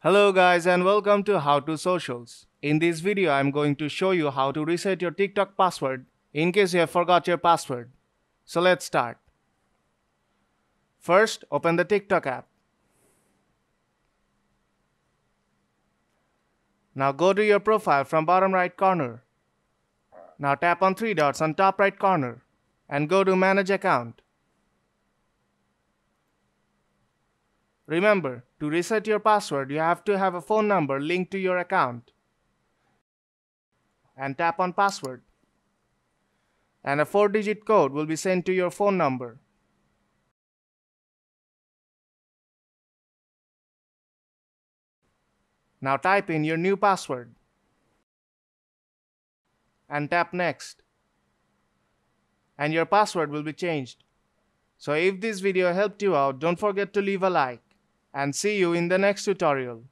Hello guys and welcome to How to Socials. In this video I'm going to show you how to reset your TikTok password in case you have forgot your password. So let's start. First, open the TikTok app. Now go to your profile from bottom right corner. Now tap on three dots on top right corner and go to Manage Account. Remember, to reset your password you have to have a phone number linked to your account. And tap on Password. And a 4-digit code will be sent to your phone number. Now type in your new password and tap Next. And your password will be changed. So if this video helped you out, don't forget to leave a like and see you in the next tutorial.